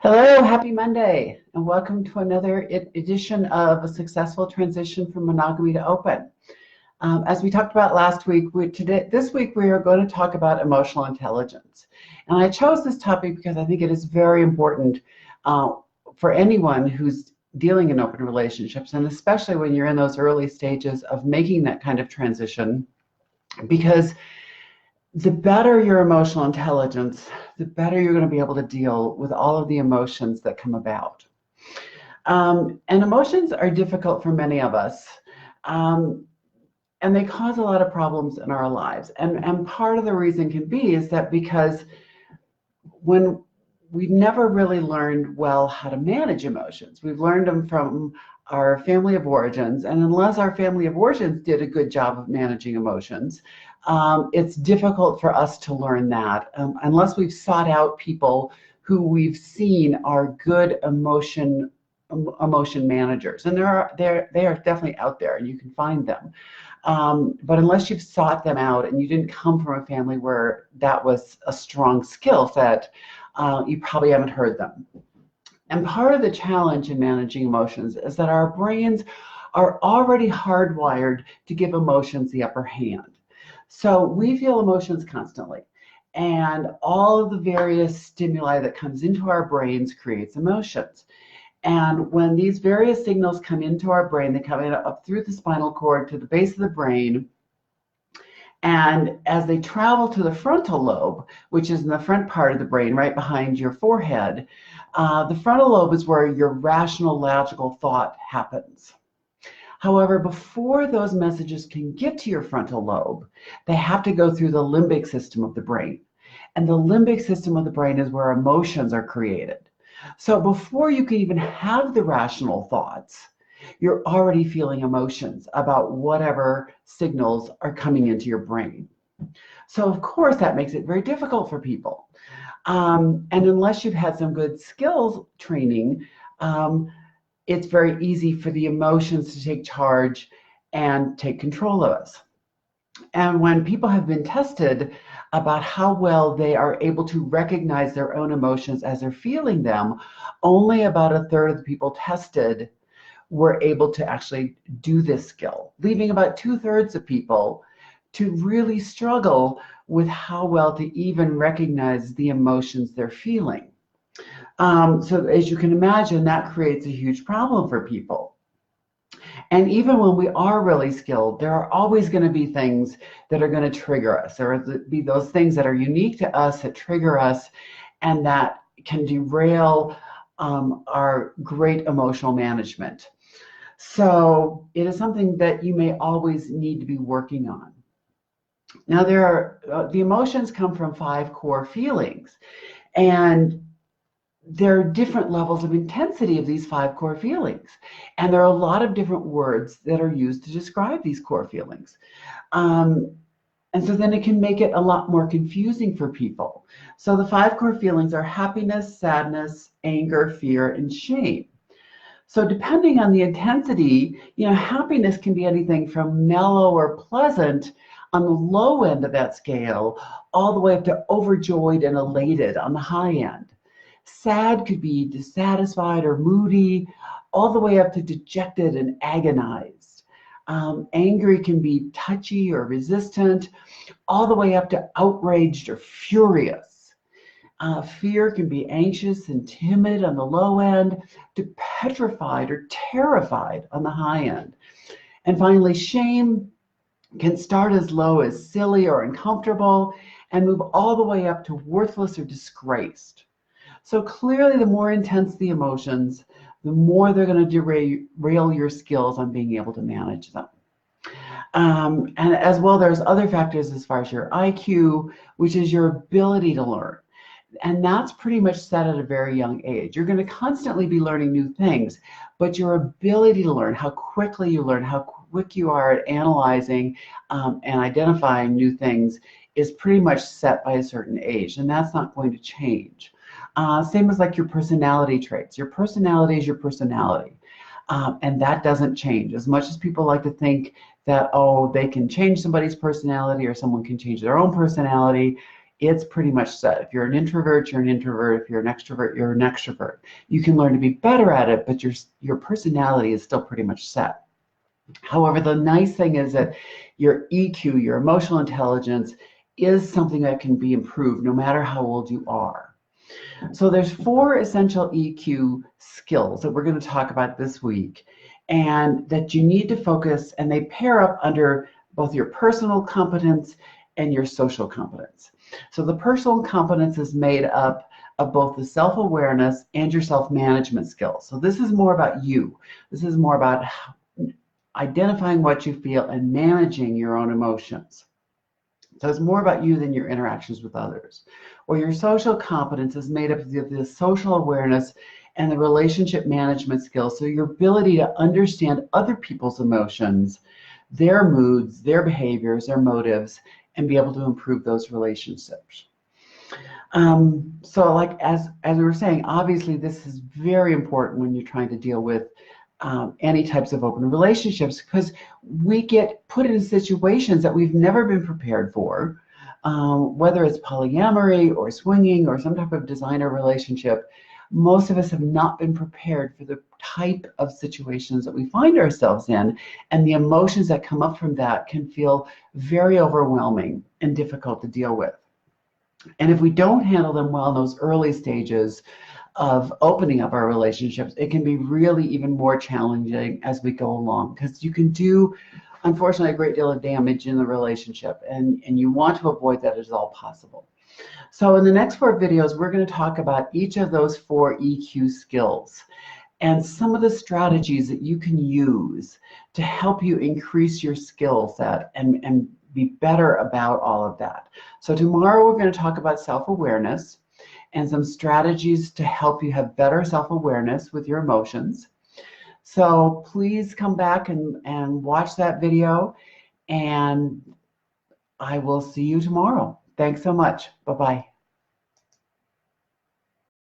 Hello, happy Monday, and welcome to another edition of A Successful Transition from Monogamy to Open. As we talked about last week, this week we are going to talk about emotional intelligence. And I chose this topic because I think it is very important for anyone who's dealing in open relationships, and especially when you're in those early stages of making that kind of transition, because the better your emotional intelligence, the better you're going to be able to deal with all of the emotions that come about. And emotions are difficult for many of us, and they cause a lot of problems in our lives. And part of the reason can be is that because when we never really learned well how to manage emotions, we've learned them from our family of origins, and unless our family of origins did a good job of managing emotions, it's difficult for us to learn that unless we've sought out people who we've seen are good emotion managers, and they are definitely out there, and you can find them. But unless you've sought them out and you didn't come from a family where that was a strong skill set, you probably haven't heard them. And part of the challenge in managing emotions is that our brains are already hardwired to give emotions the upper hand. So we feel emotions constantly, and all of the various stimuli that comes into our brains creates emotions. And when these various signals come into our brain, they come in up through the spinal cord to the base of the brain. And as they travel to the frontal lobe, which is in the front part of the brain, right behind your forehead, the frontal lobe is where your rational, logical thought happens. However, before those messages can get to your frontal lobe, they have to go through the limbic system of the brain. And the limbic system of the brain is where emotions are created. So before you can even have the rational thoughts, you're already feeling emotions about whatever signals are coming into your brain. So of course that makes it very difficult for people. And unless you've had some good skills training, it's very easy for the emotions to take charge and take control of us. And when people have been tested about how well they are able to recognize their own emotions as they're feeling them, only about a third of the people tested were able to actually do this skill, leaving about 2/3 of people to really struggle with how well to even recognize the emotions they're feeling. So as you can imagine, that creates a huge problem for people. And even when we are really skilled, there are always going to be things that are going to trigger us. There will be those things that are unique to us that trigger us and that can derail our great emotional management. So it is something that you may always need to be working on. Now, the emotions come from 5 core feelings, and there are different levels of intensity of these 5 core feelings. And there are a lot of different words that are used to describe these core feelings. And so then it can make it a lot more confusing for people. So the 5 core feelings are happiness, sadness, anger, fear, and shame. So depending on the intensity, happiness can be anything from mellow or pleasant on the low end of that scale, all the way up to overjoyed and elated on the high end. Sad could be dissatisfied or moody, all the way up to dejected and agonized. Angry can be touchy or resistant, all the way up to outraged or furious. Fear can be anxious and timid on the low end, to petrified or terrified on the high end. And finally, shame can start as low as silly or uncomfortable and move all the way up to worthless or disgraced. So clearly, the more intense the emotions, the more they're going to derail your skills on being able to manage them. And as well, there's other factors as far as your IQ, which is your ability to learn. And that's pretty much set at a very young age. You're going to constantly be learning new things, but your ability to learn, how quickly you learn, how quick you are at analyzing and identifying new things is pretty much set by a certain age, and that's not going to change. Same as like your personality traits. Your personality is your personality, and that doesn't change. As much as people like to think that, oh, they can change somebody's personality or someone can change their own personality, it's pretty much set. If you're an introvert, you're an introvert. If you're an extrovert, you're an extrovert. You can learn to be better at it, but your personality is still pretty much set. However, the nice thing is that your EQ, your emotional intelligence, is something that can be improved no matter how old you are. So there's 4 essential EQ skills that we're going to talk about this week, and that you need to focus, and they pair up under both your personal competence and your social competence. So the personal competence is made up of both the self-awareness and your self-management skills. So this is more about you. This is more about identifying what you feel and managing your own emotions. So it's more about you than your interactions with others. Or your social competence is made up of the social awareness and the relationship management skills. So your ability to understand other people's emotions, their moods, their behaviors, their motives, and be able to improve those relationships. So like as we were saying, obviously this is very important when you're trying to deal with any types of open relationships, because we get put in situations that we've never been prepared for, whether it's polyamory or swinging or some type of designer relationship. Most of us have not been prepared for the type of situations that we find ourselves in, and the emotions that come up from that can feel very overwhelming and difficult to deal with. And if we don't handle them well in those early stages of opening up our relationships, it can be really even more challenging as we go along, because you can do, unfortunately, a great deal of damage in the relationship, and you want to avoid that as all possible. So in the next 4 videos, we're going to talk about each of those 4 EQ skills and some of the strategies that you can use to help you increase your skill set and be better about all of that. So tomorrow we're going to talk about self-awareness and some strategies to help you have better self-awareness with your emotions. So please come back and watch that video, and I will see you tomorrow. Thanks so much. Bye-bye.